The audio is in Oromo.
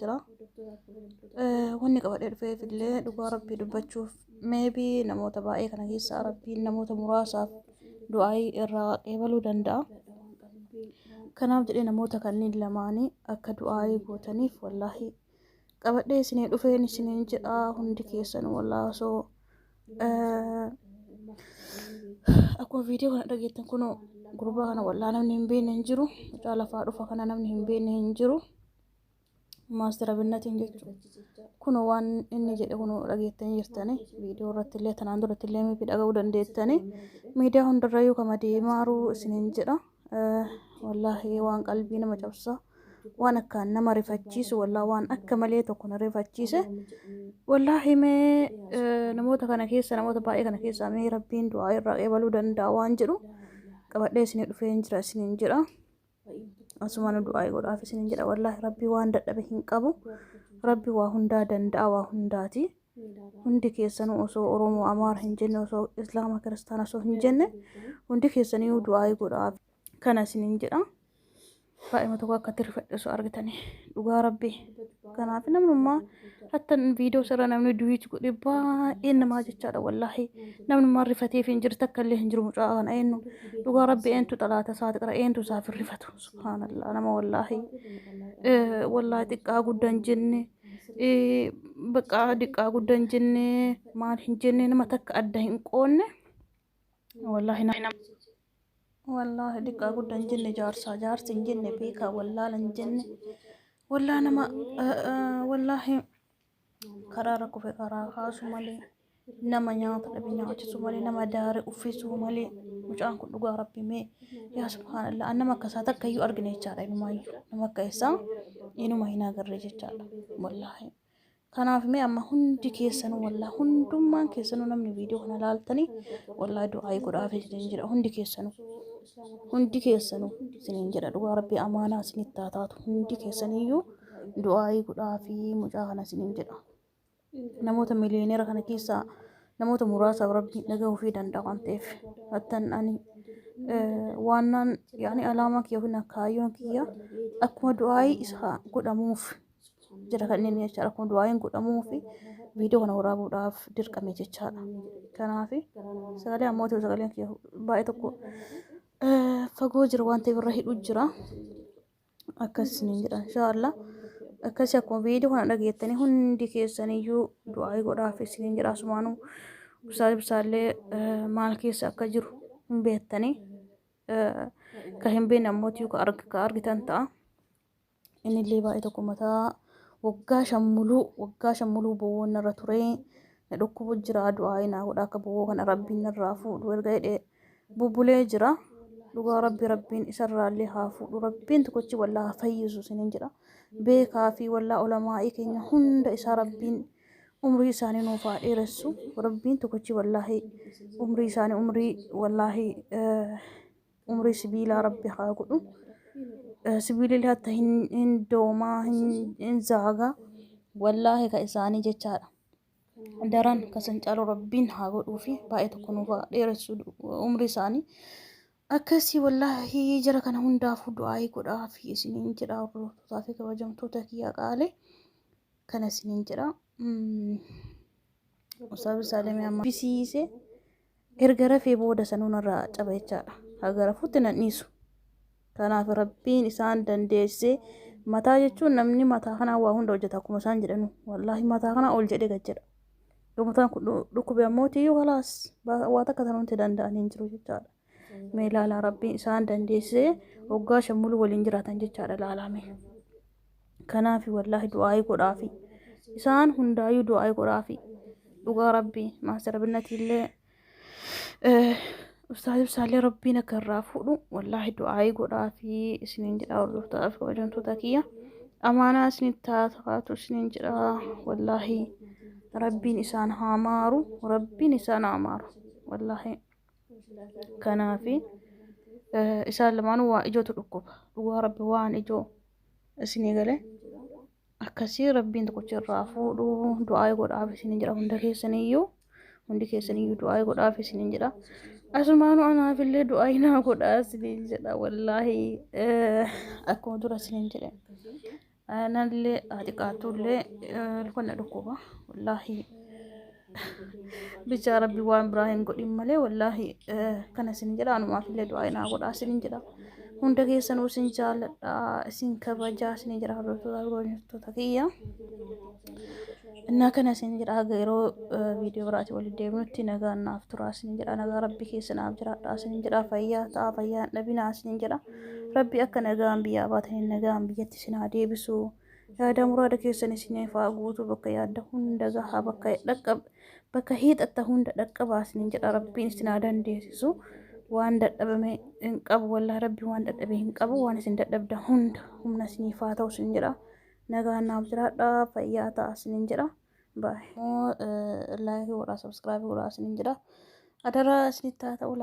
jira. Wanni qabadhee dhufeef illee dhugaa rabbii dubbachuuf maybe namoota baay'ee kana keessa rabbiin namoota muraasaaf du'aayii irraa qeebaluu danda'a. Kanaaf jedhee namoota kanneen lamaanii akka du'aayii gootaniif wallaahi qabadhee isinii dhufeen isiniin jedha. Hundi keessan wallaahi osoo akkuma viidiyoo kana dhageettan kun gurbaa kana wallaahi namni hin beekne hin jiru. Mucaa lafaa dhufa kana namni hin beekne hin jiru. Maastara binnatiin jechuudha. Kun waan inni jedhe kun dhageettanii jirtanii viidiyoo irratti illee tanaan duratti illee miifi dhaga'uu dandeettanii miidiyaa hundarrayyuu kama deemaaruu isiniin jedha. Wallaahi waan qalbii nama cabsa waan akkaan nama rifachiisu wallaahi waan akka malee tokko na rifachiise wallaahi mee namoota kana keessa namoota baay'ee kana keessa mee rabbiin du'aa irraa qeebaluu danda'a waan jedhu qabadhee isinii dhufeen jira isiniin jedha. Asumaan du'aa godhaaf isiniin jedha. Wallaahi rabbi waan dadhabe hin qabu. Rabbi waa hundaa danda'a waa hundaati. Hundi keessanuu osoo Oromoo Amaara hin jenne osoo Islaama Kiristaana osoo hin jenne hundi keessanii du'aa godhaaf kana isiniin jedha. Baay'ee tokko akkatti rifadhisu argitanii dhugaa rabbii. Kanaaf namnummaa hatta viidiyoo sirra namni duwiichi godhe baay'ee namaa jechaadha. Wallaahi namnummaa rifateef hin jirtu akka illee hin jiru mucaa kana eenyu dhugaa rabbii eentu xalaata isaati qara eentu isaaf rifatu subhaanallah nama wallaahi xiqqaa guddaa hin jenne bakka xiqqaa guddaa hin jenne maal hin jenne nama takka adda hin qoonne wallaahi xiqqaa guddaa hin jenne jaarsi hin jenne beekaa wallaala hin jenne wallaahi nama wallaahi karaa rakkoo karaa kaasu malee nama nyaata dhabe nyaachisu malee nama daare uffisu malee mucaan kun dhugaa rabbii mee yaa subhaanallah nama akka isaa takka iyyuu argine jechaadha inumaayyuu nama akka isaa inuma hin agarre jechaadha wallaahi. Kanaaf mee amma hundi keessanuu wallaahi hundummaan keessanuu namni viidiyoo kana laaltanii wallaahi du'aa godhaaf isiniin jedha hundi keessanuu isiniin jedha dhugaa rabbii amaanaa isinitti taataatu hundi keessaniyyuu du'aa godhaafi mucaa kana isiniin jedha. Namoota miliyooneera kana keessaa namoota muraasaaf rabbiin dhagahuu fi danda'a waan ta'eef hattan ani waannaan yaani alaamaa kiyya yookiin kaayyoon kiyya akkuma du'aa isaa godhamuuf jira kan inni jechaadha. Akkuma du'aa godhamuuf viidiyoo kana waraabuudhaaf dirqame jechaadha. Kanaaf sagalee ammoo sagaleen kiyya baay'ee tokko fagoo jira waan ta'eef irra hidhuu jira akkas isiniin jedha inshaallah. Akkasii akkuma viidiyoo kana dhageettanii hundi keessaniyyuu du'aa godhaaf isiniin jedha. Asumaanuu bisaallee maal keessa akka jiru hin beektanii ka hin beekne ammoo ka argitan ta'a. Inni illee baay'ee tokko mataa waggaa shammuluu boowwan irra ture na dhukkubu jira du'aa naa godha akka boowoo kana rabbiin irraa fuudhu erga hidhee bubbulee jira. Dhugaa rabbiin isarraallee haa fuudhu rabbiin tokkichi wallaahi fayyisu isiniin jedha. Beekaa fi wallaahi ulamaa'ii keenya hunda isaa rabbiin umrii isaanii nuuf haa dheeressu. Rabbiin tokkichi wallaahi umrii isaanii umrii sibiilaa rabbi haa godhu. Sibiilli hatta hin doomaa hin zaagaa wallaahi ka isaanii jechaadha. Daran kasan caalu rabbiin haa godhuu fi baay'ee tokko nuuf haa dheeressu umrii isaanii. Akkasii wallaahi jara kana hundaafuu du'aa godhaaf isiniin jedha. Hordoftoota fi kabajamtoota kiyya qaalee kana isiniin jedha. Ustaaz Saalemii amma bisiise erga rafee booda sanuun irraa caba jechaadha. Haga rafuutti nan dhiisu. Kanaaf rabbiin isaan dandeessee mataa jechuun namni mataa kanaa waa hunda hojjeta akkuma isaan jedhanu wallaahi mataa kanaa ol jedhe gad jedha. Yommuu kun dhukkube ammoo tiyyuu kalaas waa takka sanuutti danda'anii hin jiru jechaadha. Mee ilaalaa rabbiin isaan dandeessee waggaa shammuluu waliin jiraatan jechaadha ilaalame. Kanaaf wallaahi du'aa godhaafi isaan hundaayyuu du'aa godhaafi dhugaa rabbii maastara binnatiillee ustaaz ibsaallee rabbiin akka irraa fuudhu wallaahi du'aa godhaafi isiniin jedha. Hordoftoota fi kabajamtoota kiyya amaanaa isinitti taataatu isiniin jedha. Wallaahi rabbiin isaan haa maaru wallaahi. Kanaaf isaan lamaanuu waa ijootu dhukkuba dhugaa rabbi waan ijoo isinii galee akkasii rabbiin tokkichi irraa fuudhu du'aa godhaaf isiniin jedha. Hundi keessaniyyuu du'aa godhaaf isiniin jedha. Asumaanuu anaafillee du'aa naa godhaa isiniin jedha wallaahi akkuma dura isiniin jedhe أنا اللي أعتقادته اللي كنا ركوبة والله بيجا ربي وان إبراهيم قد إمالي والله كان سنجرا أنا ما في اللي دعائنا قد سنجرا هندقي سنو سنجال سنكبجا سنجرا ربطو تقيا إنها كان سنجرا غيرو فيديو براتي والدي بنتي نغا نافترا سنجرا نغا ربي كي سنابجرا سنجرا فيا فيا نبينا سنجرا ربي أكا نغا أنبياء باتنين نغا أنبياء تسنا ديبسو يادا مراد كيسن سنين فاغوتو بكا يادا هندغا بكا لقب بكا هيد أتا هند لقبا سنجرا ربي نسنا ديسو وان دبمي انقب والله ربي وان دبي انقب وان سن دبدا هند هم نسني فاتو سنجرا نغا نابجرا فيا تا سنجرا باي لايك ولا سبسكرايب ولا سنجرا أدرا سنتا